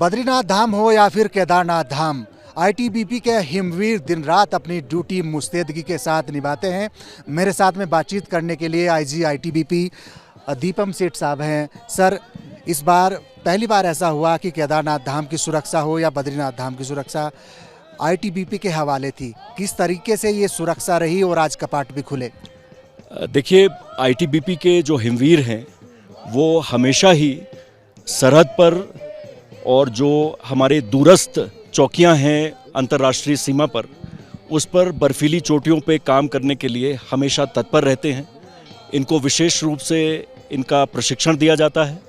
बद्रीनाथ धाम हो या फिर केदारनाथ धाम, आईटीबीपी के हिमवीर दिन रात अपनी ड्यूटी मुस्तैदगी के साथ निभाते हैं। मेरे साथ में बातचीत करने के लिए आईजी आईटीबीपी दीपम सेठ साहब हैं। सर, इस बार पहली बार ऐसा हुआ कि केदारनाथ धाम की सुरक्षा हो या बद्रीनाथ धाम की सुरक्षा आईटीबीपी के हवाले थी। किस तरीके से ये सुरक्षा रही और आज कपाट भी खुले? देखिए, आईटीबीपी के जो हिमवीर हैं वो हमेशा ही सरहद पर और जो हमारे दूरस्थ चौकियां हैं अंतर्राष्ट्रीय सीमा पर, उस पर बर्फीली चोटियों पे काम करने के लिए हमेशा तत्पर रहते हैं। इनको विशेष रूप से इनका प्रशिक्षण दिया जाता है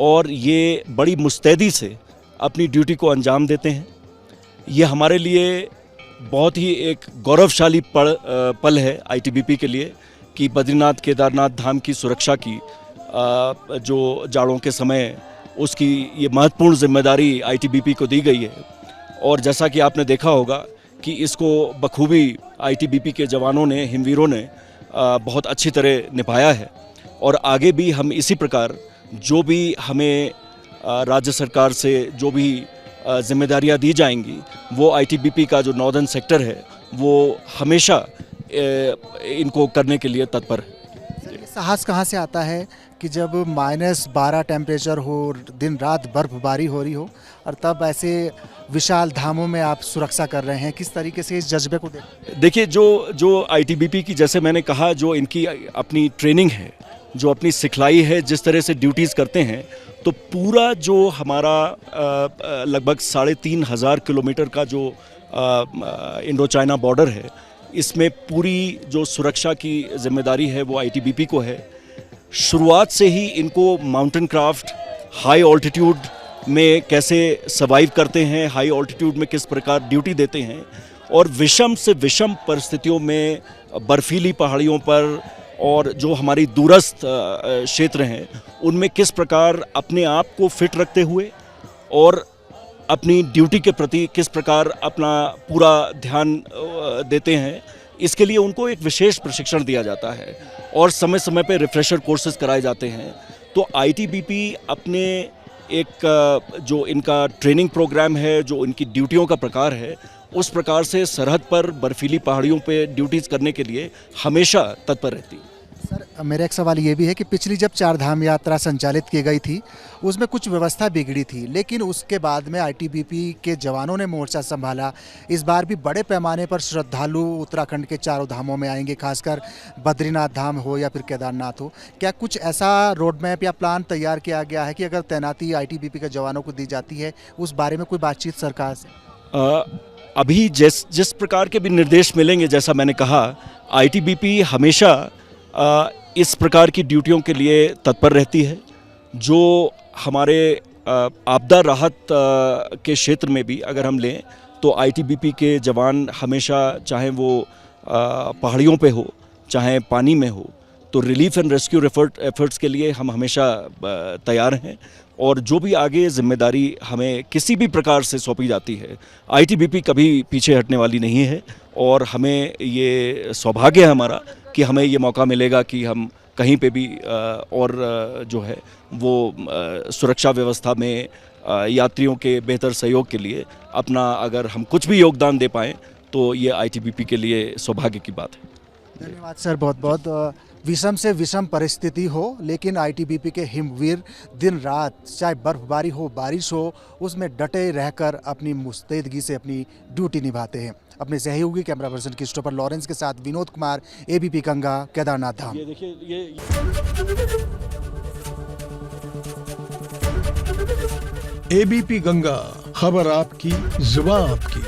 और ये बड़ी मुस्तैदी से अपनी ड्यूटी को अंजाम देते हैं। ये हमारे लिए बहुत ही एक गौरवशाली पल है आईटीबीपी के लिए कि बद्रीनाथ केदारनाथ धाम की सुरक्षा की जो जाड़ों के समय उसकी ये महत्वपूर्ण जिम्मेदारी आईटीबीपी को दी गई है। और जैसा कि आपने देखा होगा कि इसको बखूबी आईटीबीपी के जवानों ने, हिमवीरों ने बहुत अच्छी तरह निभाया है। और आगे भी हम इसी प्रकार जो भी हमें राज्य सरकार से जो भी जिम्मेदारियां दी जाएंगी, वो आईटीबीपी का जो नॉर्दर्न सेक्टर है वो हमेशा इनको करने के लिए तत्पर है। साहस कहाँ से आता है कि जब -12 टेम्परेचर हो, दिन रात बर्फबारी हो रही हो और तब ऐसे विशाल धामों में आप सुरक्षा कर रहे हैं? किस तरीके से इस जज्बे को देखिए, जो आईटीबीपी की, जैसे मैंने कहा, जो इनकी अपनी ट्रेनिंग है, जो अपनी सिखलाई है, जिस तरह से ड्यूटीज़ करते हैं, तो पूरा जो हमारा लगभग 3,500 किलोमीटर का जो इंडो चाइना बॉर्डर है, इसमें पूरी जो सुरक्षा की जिम्मेदारी है वो आईटीबीपी को है। शुरुआत से ही इनको माउंटेन क्राफ्ट, हाई ऑल्टीट्यूड में कैसे सर्वाइव करते हैं, हाई ऑल्टीट्यूड में किस प्रकार ड्यूटी देते हैं, और विषम से विषम परिस्थितियों में बर्फीली पहाड़ियों पर और जो हमारी दूरस्थ क्षेत्र हैं उनमें किस प्रकार अपने आप को फिट रखते हुए और अपनी ड्यूटी के प्रति किस प्रकार अपना पूरा ध्यान देते हैं, इसके लिए उनको एक विशेष प्रशिक्षण दिया जाता है और समय समय पे रिफ्रेशर कोर्सेज कराए जाते हैं। तो आईटीबीपी अपने एक जो इनका ट्रेनिंग प्रोग्राम है, जो इनकी ड्यूटियों का प्रकार है, उस प्रकार से सरहद पर बर्फीली पहाड़ियों पे ड्यूटीज़ करने के लिए हमेशा तत्पर रहती है। सर, मेरा एक सवाल ये भी है कि पिछली जब 4 धाम यात्रा संचालित की गई थी उसमें कुछ व्यवस्था बिगड़ी थी, लेकिन उसके बाद में आईटीबीपी के जवानों ने मोर्चा संभाला। इस बार भी बड़े पैमाने पर श्रद्धालु उत्तराखंड के चारों धामों में आएंगे, खासकर बद्रीनाथ धाम हो या फिर केदारनाथ हो। क्या कुछ ऐसा रोड मैप या प्लान तैयार किया गया है कि अगर तैनाती आईटीबीपी के जवानों को दी जाती है, उस बारे में कोई बातचीत सरकार से? अभी जिस प्रकार के भी निर्देश मिलेंगे, जैसा मैंने कहा, आईटीबीपी हमेशा इस प्रकार की ड्यूटियों के लिए तत्पर रहती है। जो हमारे आपदा राहत के क्षेत्र में भी अगर हम लें तो आईटीबीपी के जवान हमेशा, चाहे वो पहाड़ियों पे हो चाहे पानी में हो, तो रिलीफ एंड रेस्क्यू एफर्ट्स के लिए हम हमेशा तैयार हैं। और जो भी आगे जिम्मेदारी हमें किसी भी प्रकार से सौंपी जाती है, आईटीबीपी कभी पीछे हटने वाली नहीं है। और हमें ये सौभाग्य है हमारा कि हमें ये मौका मिलेगा कि हम कहीं पे भी और जो है वो सुरक्षा व्यवस्था में यात्रियों के बेहतर सहयोग के लिए अपना अगर हम कुछ भी योगदान दे पाएँ तो ये आईटीबीपी के लिए सौभाग्य की बात है। धन्यवाद सर, बहुत बहुत। विषम से विषम परिस्थिति हो, लेकिन आईटीबीपी के हिमवीर दिन रात, चाहे बर्फबारी हो, बारिश हो, उसमें डटे रहकर अपनी मुस्तैदगी से अपनी ड्यूटी निभाते हैं। अपने सहयोगी कैमरा पर्सन क्रिस्टोफर लॉरेंस के साथ विनोद कुमार, एबीपी गंगा, केदारनाथ धाम। ये देखिए, ये एबीपी गंगा, खबर आपकी, जुबान आपकी।